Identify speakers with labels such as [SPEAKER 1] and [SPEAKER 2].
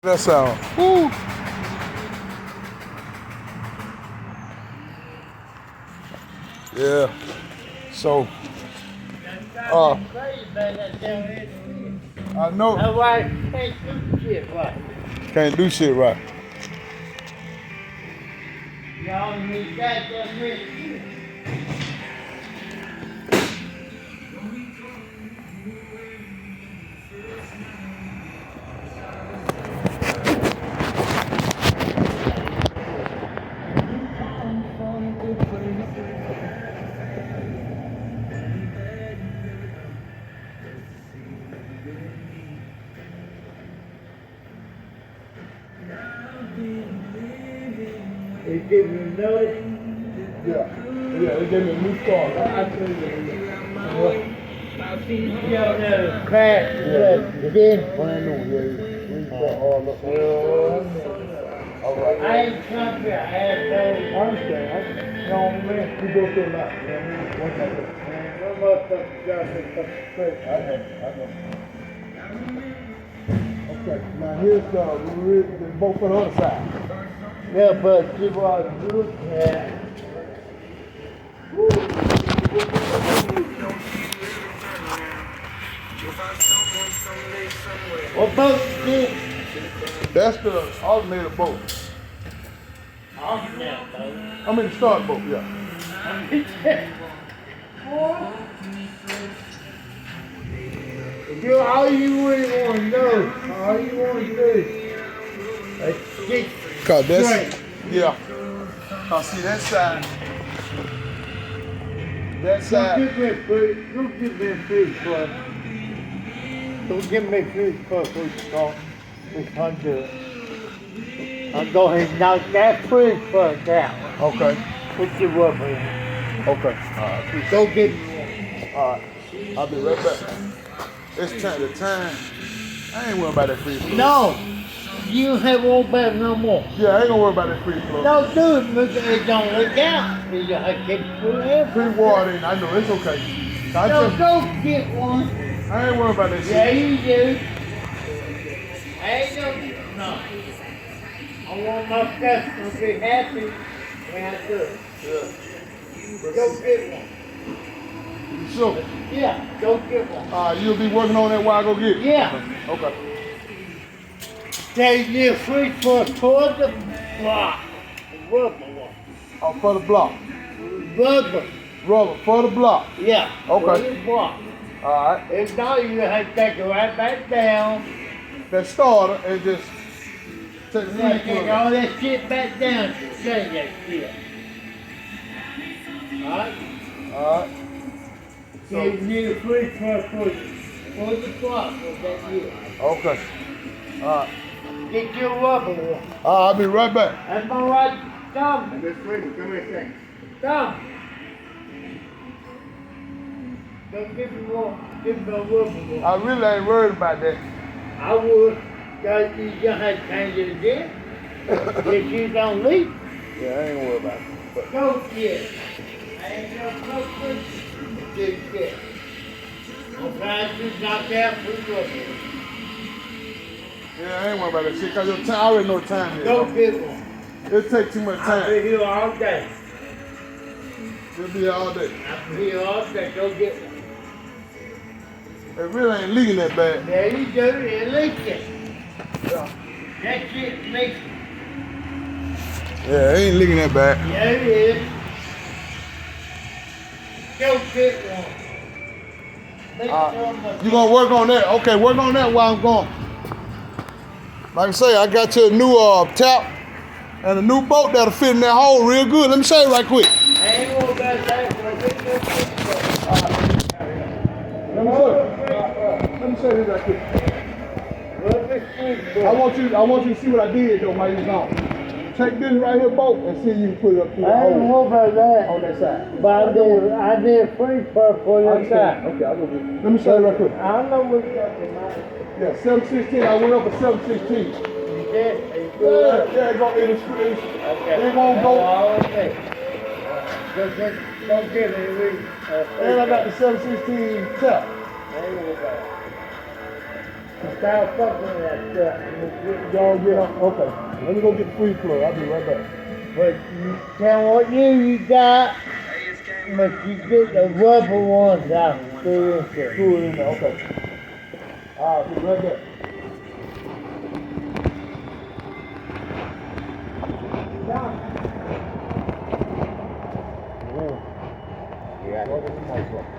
[SPEAKER 1] That sound. Woo. Yeah. So, I know.
[SPEAKER 2] That's why I can't do shit right.
[SPEAKER 1] Can't do shit right.
[SPEAKER 2] Y'all need goddamn rich. They give you notice.
[SPEAKER 1] Yeah. Yeah, they gave me a new car.
[SPEAKER 2] Yo, no, crack,
[SPEAKER 1] Yeah.
[SPEAKER 2] then.
[SPEAKER 1] Brand new, yeah. All up. All right.
[SPEAKER 2] I ain't country, I had
[SPEAKER 1] I understand. You know what I mean? We go through a lot. You know what I mean? One thing.
[SPEAKER 2] no motherfucker got this fucking crazy.
[SPEAKER 1] I know. Okay, now here's the both for the other side.
[SPEAKER 2] Yeah, but you want to look at. What boat is this?
[SPEAKER 1] That's the alternator boat.
[SPEAKER 2] Alternator boat.
[SPEAKER 1] I mean the start boat, yeah.
[SPEAKER 2] You, all you really want to know, all you want to do is get
[SPEAKER 1] Cause that's
[SPEAKER 2] straight.
[SPEAKER 1] yeah. Cause see that side. That
[SPEAKER 2] Don't
[SPEAKER 1] side.
[SPEAKER 2] give me food. Don't give me food first. Don't give me food first. We can't do it. I'll go ahead and knock that food first out.
[SPEAKER 1] Okay.
[SPEAKER 2] Put your rubber in.
[SPEAKER 1] Okay. Alright.
[SPEAKER 2] Go get me
[SPEAKER 1] Alright. I'll be right back. It's time the time. I ain't worried about that free flow.
[SPEAKER 2] one. No, you don't have all back no more.
[SPEAKER 1] Yeah, I ain't gonna worry about that free flow.
[SPEAKER 2] Don't do it, look, it don't look out. You gotta get through it.
[SPEAKER 1] Free water in, I know it's okay. I
[SPEAKER 2] No,
[SPEAKER 1] just
[SPEAKER 2] go get one.
[SPEAKER 1] I ain't worried about that shit.
[SPEAKER 2] Yeah, you do. I ain't no. I want my customers to be happy when I do it.
[SPEAKER 1] Yeah.
[SPEAKER 2] Go get one.
[SPEAKER 1] You sure?
[SPEAKER 2] Yeah, go get one.
[SPEAKER 1] You'll be working on that while I go get it?
[SPEAKER 2] Yeah.
[SPEAKER 1] Okay.
[SPEAKER 2] They need free for toward the block. Rubber one.
[SPEAKER 1] Oh, for the block.
[SPEAKER 2] Rubber.
[SPEAKER 1] Rubber, for the block.
[SPEAKER 2] Yeah.
[SPEAKER 1] Okay.
[SPEAKER 2] For the block.
[SPEAKER 1] Alright.
[SPEAKER 2] If not, you have to take it right back down.
[SPEAKER 1] That starter and just take the
[SPEAKER 2] You gotta
[SPEAKER 1] free
[SPEAKER 2] take
[SPEAKER 1] flow.
[SPEAKER 2] all that shit back down to change that shit. Alright?
[SPEAKER 1] Alright.
[SPEAKER 2] So you need a free for the block with that year.
[SPEAKER 1] Okay. Alright.
[SPEAKER 2] Get your rubber one.
[SPEAKER 1] I'll be right back.
[SPEAKER 2] That's my right thumb.
[SPEAKER 1] Just wait, come here a second.
[SPEAKER 2] Thumb. Don't give me one. Give me a rubber one.
[SPEAKER 1] I really ain't worried about that.
[SPEAKER 2] I would. Cause you just had to change it again. If you don't leak,
[SPEAKER 1] Yeah, I ain't worried about it. But
[SPEAKER 2] go get it. I ain't gonna go push this shit. I'm trying to knock out free rubber.
[SPEAKER 1] yeah, I ain't worried about that shit. Cause your time, I already know time is.
[SPEAKER 2] Go get one.
[SPEAKER 1] It'll take too much
[SPEAKER 2] I'll
[SPEAKER 1] time.
[SPEAKER 2] be here all day.
[SPEAKER 1] It'll be all day.
[SPEAKER 2] I'll be here all day. Go get one.
[SPEAKER 1] It really ain't leaking that bad.
[SPEAKER 2] There you go. It leaking.
[SPEAKER 1] Yeah.
[SPEAKER 2] That shit leaking.
[SPEAKER 1] Yeah, it ain't leaking that bad.
[SPEAKER 2] Yeah, it is. Go get one. Make some
[SPEAKER 1] You gonna work on that? Okay, work on that while I'm gone. Like I say, I got you a new tap and a new boat that'll fit in that hole real good. Let me show you right quick.
[SPEAKER 2] I ain't gonna go that way.
[SPEAKER 1] Let me show you right quick. I want you to see what I did though while you was gone. Take this right here boat and see if you can put it up through the
[SPEAKER 2] I ain't
[SPEAKER 1] hole
[SPEAKER 2] know about that.
[SPEAKER 1] on that side.
[SPEAKER 2] But I did free for this side.
[SPEAKER 1] Okay, I'll go get it. Let me show you right quick.
[SPEAKER 2] I don't know what's up in my.
[SPEAKER 1] Yeah, 716. I went up at 716.
[SPEAKER 2] You did?
[SPEAKER 1] Yeah, it won't go.
[SPEAKER 2] Okay. Don't give me a reason.
[SPEAKER 1] And I got the 716 tap.
[SPEAKER 2] I ain't gonna go. Stop fucking with that stuff. And
[SPEAKER 1] Y'all get on. Okay. Let me go get the freeze plug. I'll be right back.
[SPEAKER 2] but you tell what you got, but you get the rubber ones out. Screw into it.
[SPEAKER 1] Screw it in there. Okay. I'll be right back.
[SPEAKER 2] Yeah.
[SPEAKER 1] What is the mic for?